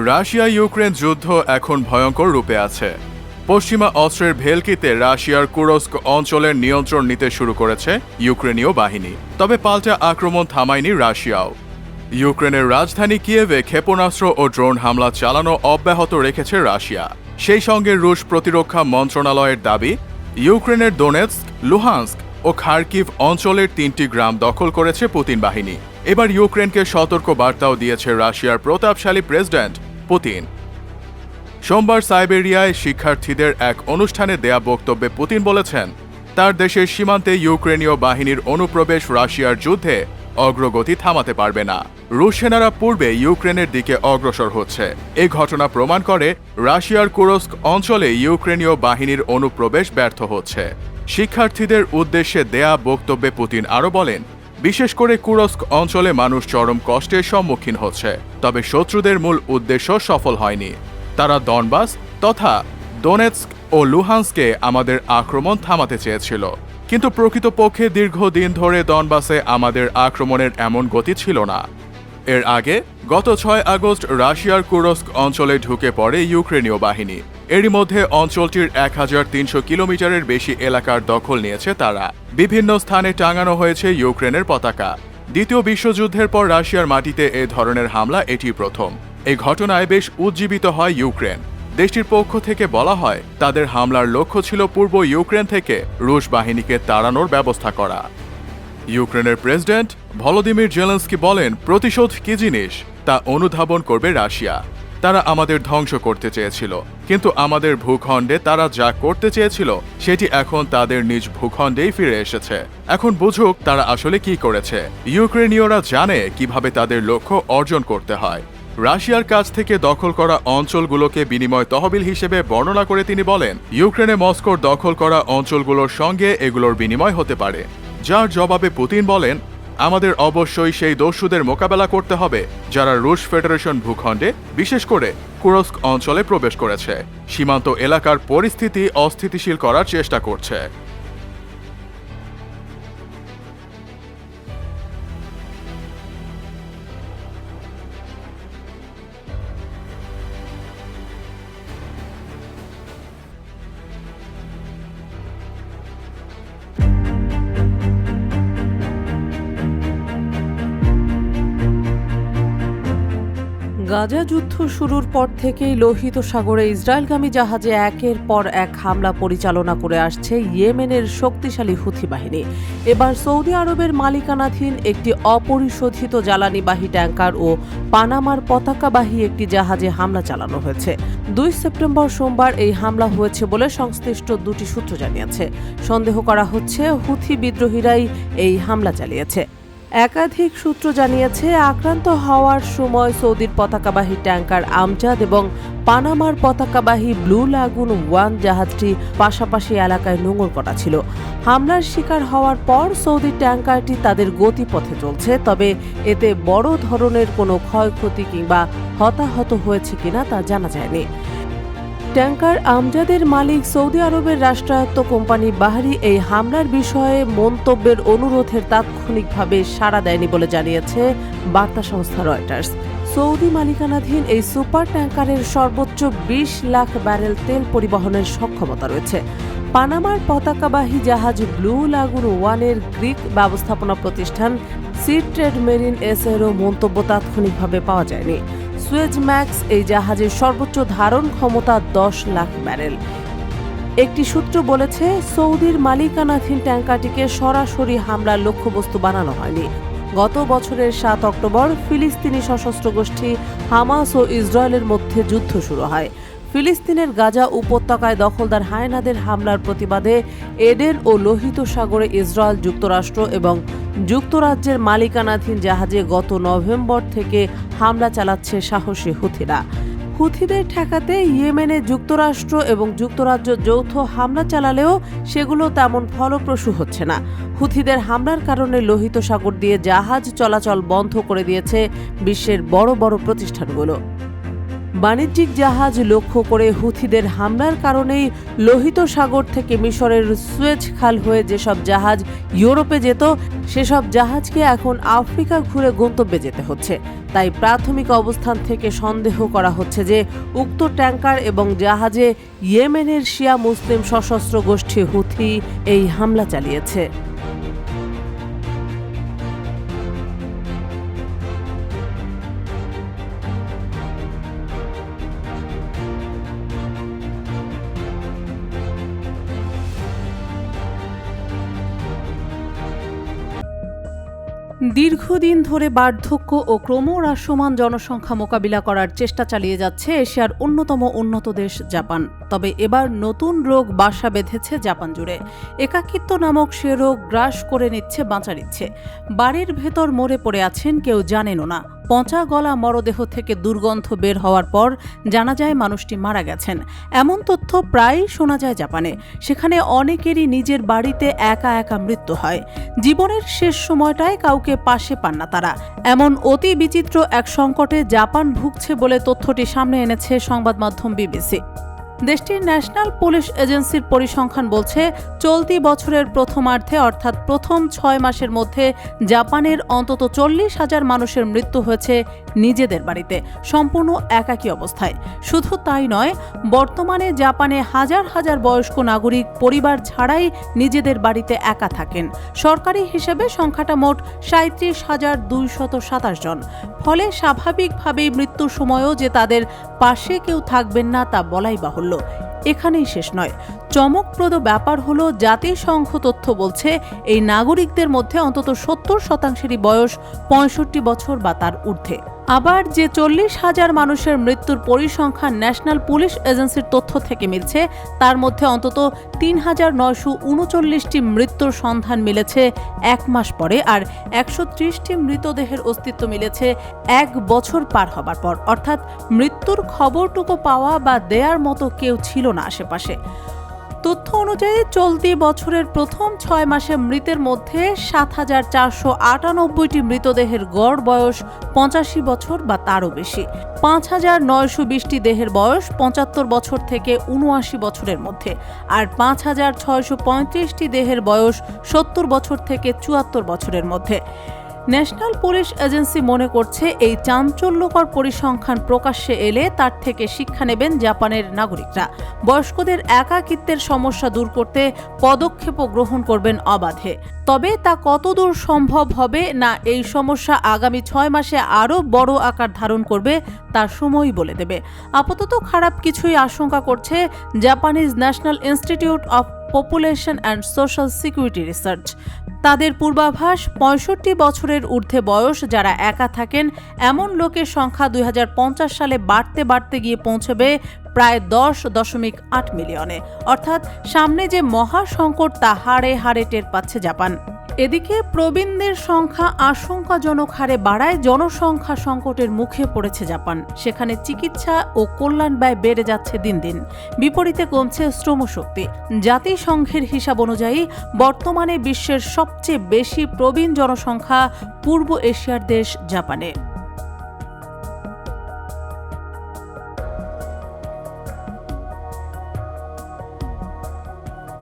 Russia Ukraine যুদ্ধ এখন ভয়ঙ্কর রূপে আছে। পশ্চিমা অস্ত্রের ভেলকিতে রাশিয়ার কুরস্ক অঞ্চলের নিয়ন্ত্রণ নিতে শুরু করেছে ইউক্রেনীয় বাহিনী। তবে পাল্টা আক্রমণ থামায়নি রাশিয়াও। ইউক্রেনের রাজধানী কিয়েভে ক্ষেপণাস্ত্র ও ড্রোন হামলা চালানো অব্যাহত রেখেছে রাশিয়া। সেই সঙ্গে রুশ প্রতিরক্ষা মন্ত্রণালয়ের দাবি, ইউক্রেনের দোনেৎস্ক, লুহান্স্ক ও খার্কিভ অঞ্চলের 3টি গ্রাম দখল করেছে পুতিন বাহিনী। এবার ইউক্রেনকে সতর্ক বার্তাও দিয়েছে রাশিয়ার প্রতাপশালী প্রেসিডেন্ট পুতিন। সোমবার সাইবেরিয়ায় শিক্ষার্থীদের এক অনুষ্ঠানে দেয়া বক্তব্যে পুতিন বলেছেন, তার দেশের সীমান্তে ইউক্রেনীয় বাহিনীর অনুপ্রবেশ রাশিয়ার যুদ্ধে অগ্রগতি থামাতে পারবে না। রুশ সেনারা পূর্বে ইউক্রেনের দিকে অগ্রসর হচ্ছে। এই ঘটনা প্রমাণ করে রাশিয়ার কুরস্ক অঞ্চলে ইউক্রেনীয় বাহিনীর অনুপ্রবেশ ব্যর্থ হচ্ছে। শিক্ষার্থীদের উদ্দেশ্যে দেয়া বক্তব্যে পুতিন আরও বলেন, বিশেষ করে কুরস্ক অঞ্চলে মানুষ চরম কষ্টের সম্মুখীন হচ্ছে, তবে শত্রুদের মূল উদ্দেশ্য সফল হয়নি। তারা দনবাস তথা দোনেৎস্ক ও লুহান্সকে আমাদের আক্রমণ থামাতে চেয়েছিল, কিন্তু প্রকৃতপক্ষে দীর্ঘদিন ধরে দনবাসে আমাদের আক্রমণের এমন গতি ছিল না। এর আগে গত 6 আগস্ট রাশিয়ার কুরস্ক অঞ্চলে ঢুকে পড়ে ইউক্রেনীয় বাহিনী। এরই মধ্যে অঞ্চলটির 1300 কিলোমিটারের বেশি এলাকার দখল নিয়েছে তারা। বিভিন্ন স্থানে টাঙানো হয়েছে ইউক্রেনের পতাকা। দ্বিতীয় বিশ্বযুদ্ধের পর রাশিয়ার মাটিতে এ ধরনের হামলা এটি প্রথম। এই ঘটনায় বেশ উজ্জীবিত হয় ইউক্রেন। দেশটির পক্ষ থেকে বলা হয়, তাদের হামলার লক্ষ্য ছিল পূর্ব ইউক্রেন থেকে রুশ বাহিনীকে তাড়ানোর ব্যবস্থা করা। ইউক্রেনের প্রেসিডেন্ট ভলোদিমির জেলেনস্কি বলেন, প্রতিশোধ কি জিনিস তা অনুধাবন করবে রাশিয়া। তারা আমাদের ধ্বংস করতে চেয়েছিল, কিন্তু আমাদের ভূখণ্ডে তারা যা করতে চেয়েছিল সেটি এখন তাদের নিজ ভূখণ্ডেই ফিরে এসেছে। এখন বুঝুক তারা আসলে কি করেছে। ইউক্রেনীয়রা জানে কিভাবে তাদের লক্ষ্য অর্জন করতে হয়। রাশিয়ার কাছ থেকে দখল করা অঞ্চলগুলোকে বিনিময় তহবিল হিসেবে বর্ণনা করে তিনি বলেন, ইউক্রেনে মস্কোর দখল করা অঞ্চলগুলোর সঙ্গে এগুলোর বিনিময় হতে পারে। যার জবাবে পুতিন বলেন, আমাদের অবশ্যই সেই দস্যুদের মোকাবেলা করতে হবে যারা রুশ ফেডারেশন ভূখণ্ডে, বিশেষ করে কুরস্ক অঞ্চলে প্রবেশ করেছে, সীমান্ত এলাকার পরিস্থিতি অস্থিতিশীল করার চেষ্টা করছে। গাজা যুদ্ধ শুরুর পর থেকেই লোহিত সাগরে ইসরায়েলগামী জাহাজে একের পর এক হামলা পরিচালনা করে আসছে ইয়েমেনের শক্তিশালী হুথি বাহিনী। এবার সৌদি আরবের মালিকানাধীন একটি অপরিশোধিত জ্বালানিবাহী ট্যাঙ্কার ও পানামার পতাকাবাহী একটি জাহাজে হামলা চালানো হয়েছে। 2 সেপ্টেম্বর সোমবার এই হামলা হয়েছে বলে সংশ্লিষ্ট দুটি সূত্র জানিয়েছে। সন্দেহ করা হচ্ছে হুথি বিদ্রোহীরাই এই হামলা চালিয়েছে। একাধিক সূত্র জানিয়েছে, আক্রান্ত হওয়ার সময় সৌদির পতাকাবাহী ট্যাঙ্কার আমজাদ এবং পানামার পতাকাবাহী ব্লু লাগুন 1 জাহাজটি পাশাপাশি এলাকায় নোঙর করা ছিল। হামলার শিকার হওয়ার পর সৌদি ট্যাঙ্কারটি তাদের গতিপথে চলছে, তবে এতে বড় ধরনের কোনো ক্ষয়ক্ষতি কিংবা হতাহত হয়েছে কিনা তা জানা যায়নি। ট্যাঙ্কার আমজাদের মালিক সৌদি আরবের রাষ্ট্রায়ত্ত কোম্পানি বাহরি এই হামলার বিষয়ে মন্তব্যের অনুরোধের তাৎক্ষণিকভাবে সাড়া দেয়নি বলে জানিয়েছে বার্তা সংস্থা রয়টার্স। সৌদি মালিকানাধীন এই সুপার ট্যাঙ্কারের সর্বোচ্চ 20 লাখ ব্যারেল তেল পরিবহনের সক্ষমতা রয়েছে। পানামার পতাকাবাহী জাহাজ ব্লু লাগুন 1-এর গ্রিক ব্যবস্থাপনা প্রতিষ্ঠান সি ট্রেড মেরিন এস-এরও মন্তব্য তাৎক্ষণিকভাবে পাওয়া যায়নি। সুয়েজ ম্যাক্স এই জাহাজের সর্বোচ্চ ধারণ ক্ষমতা 10 লাখ ব্যারেল। একটি সূত্র বলেছে, সৌদির মালিকানাধীন ট্যাঙ্কারটিকে সরাসরি হামলার লক্ষ্যবস্তু বানানো হয়নি। গত বছরের 7 অক্টোবর ফিলিস্তিনি সশস্ত্র গোষ্ঠী হামাস ও ইসরায়েলের মধ্যে যুদ্ধ শুরু হয়। ফিলিস্তিনের গাজা উপত্যকায় দখলদার হায়নাদের হামলার প্রতিবাদে এডেন ও লোহিত সাগরে ইসরায়েল, যুক্তরাষ্ট্র এবং যুক্তরাজ্যের মালিকানাধীন জাহাজে গত নভেম্বর থেকে হামলা চালাচ্ছে সাহসী হুথিরা। হুথিদের ঠেকাতে ইয়েমেনে যুক্তরাষ্ট্র এবং যুক্তরাজ্য যৌথ হামলা চালালেও সেগুলো তেমন ফলপ্রসূ হচ্ছে না। হুথিদের হামলার কারণে লোহিত সাগর দিয়ে জাহাজ চলাচল বন্ধ করে দিয়েছে বিশ্বের বড় বড় প্রতিষ্ঠানগুলো। বাণিজ্যিক জাহাজ লক্ষ্য করে হুথিদের হামলার কারণেই লোহিত সাগর থেকে মিশরের সুয়েজ খাল হয়ে যেসব জাহাজ ইউরোপে যেত সেসব জাহাজকে এখন আফ্রিকা ঘুরে গন্তব্যে যেতে হচ্ছে। তাই প্রাথমিক অবস্থান থেকে সন্দেহ করা হচ্ছে যে উক্ত ট্যাঙ্কার এবং জাহাজে ইয়েমেনের শিয়া মুসলিম সশস্ত্র গোষ্ঠী হুথি এই হামলা চালিয়েছে। দীর্ঘদিন ধরে বার্ধক্য ও ক্রমহ্রাসমান জনসংখ্যা মোকাবিলা করার চেষ্টা চালিয়ে যাচ্ছে এশিয়ার অন্যতম উন্নত দেশ জাপান। তবে এবার নতুন রোগ বাসা বেঁধেছে জাপান জুড়ে। একাকিত্ব নামক সে রোগ গ্রাস করে নিচ্ছে বাঁচার ইচ্ছে। বাড়ির ভেতর মরে পড়ে আছেন, কেউ জানেনও না। পচা গলা মরদেহ থেকে দুর্গন্ধ বের হওয়ার পর জানা যায় মানুষটি মারা গেছেন। এমন তথ্য প্রায়ই শোনা যায় জাপানে। সেখানে অনেকেরই নিজের বাড়িতে একা একা মৃত্যু হয়। জীবনের শেষ সময়টায় কাউকে পাশে পান না তারা। এমন অতি বিচিত্র এক সংকটে জাপান ভুগছে বলে তথ্যটি সামনে এনেছে সংবাদ মাধ্যম বিবিসি। দেশটির ন্যাশনাল পুলিশ এজেন্সির পরিসংখ্যান বলছে, চলতি বছরের প্রথমার্ধে অর্থাৎ প্রথম 6 মাসের মধ্যে জাপানের অন্তত 40,000 মানুষের মৃত্যু হয়েছে নিজেদের বাড়িতে, সম্পূর্ণ একাকী অবস্থায়। শুধু তাই নয়, বর্তমানে জাপানে হাজার হাজার বয়স্ক নাগরিক পরিবার ছাড়াই নিজেদের বাড়িতে একা থাকেন। সরকারি হিসেবে সংখ্যাটা মোট 37,227 জন। ফলে স্বাভাবিকভাবেই মৃত্যুর সময়ও যে তাদের পাশে কেউ থাকবেন না তা বলাই বাহুল্য। এখানেই শেষ নয়। চমকপ্রদ ব্যাপার হলো, জাতিসংঘ তথ্য বলছে এই নাগরিকদের মধ্যে অন্তত 70% বয়স 65 বছর বা তার ঊর্ধ্বে। আবার যে 40,000 মানুষের মৃত্যুর পরিসংখ্যান ন্যাশনাল পুলিশ এজেন্সির তথ্য থেকে মিলছে, তার মধ্যে অন্তত 3,939টি মৃত্যুর সন্ধান মিলেছে 1 মাস পরে, আর 130টি মৃতদেহের অস্তিত্ব মিলেছে 1 বছর পার হবার পর। অর্থাৎ মৃত্যুর খবরটুকু পাওয়া বা দেয়ার মতো কেউ ছিল না আশেপাশে। তথ্য অনুযায়ী চলতি বছরের প্রথম 6 মাসে মৃতের মধ্যে 7,498টি মৃতদেহের গড় বয়স 85 বছর বা তারও বেশি। 5,920টি দেহের বয়স 75 বছর থেকে 79 বছরের মধ্যে, আর 5,635টি দেহের বয়স 70 বছর থেকে 74 বছরের মধ্যে। ন্যাশনাল পুলিশ এজেন্সি মনে করছে, এই চাঞ্চল্যকর পরিসংখ্যান প্রকাশ্যে এলে তার থেকে শিক্ষা নেবেন জাপানের নাগরিকরা। বয়স্কদের একাকিত্বের সমস্যা দূর করতে পদক্ষেপও গ্রহণ করবেন অবাধে। তবে তা কতদূর সম্ভব হবে না এই সমস্যা আগামী 6 মাসে আরও বড় আকার ধারণ করবে তার সময়ই বলে দেবে। আপাতত খারাপ কিছুই আশঙ্কা করছে Japanese national institute of population and social security research. তাদের পূর্বাভাস, 65 বছরের ঊর্ধ্বে বয়স যারা একা থাকেন এমন লোকের সংখ্যা 2050 সালে বাড়তে বাড়তে গিয়ে পৌঁছবে প্রায় 10.8 মিলিয়নে। অর্থাৎ সামনে যে মহা সংকট তা হাড়ে হাড়ে টের পাচ্ছে জাপান। এদিকে প্রবীণদের সংখ্যা আশঙ্কাজনক হারে বাড়ায় জনসংখ্যা সংকটের মুখে পড়েছে জাপান। সেখানে চিকিৎসা ও কল্যাণ ব্যয় বেড়ে যাচ্ছে দিন দিন, বিপরীতে কমছে শ্রমশক্তি। জাতিসংঘের হিসাব অনুযায়ী বর্তমানে বিশ্বের সবচেয়ে বেশি প্রবীণ জনসংখ্যা পূর্ব এশিয়ার দেশ জাপানে।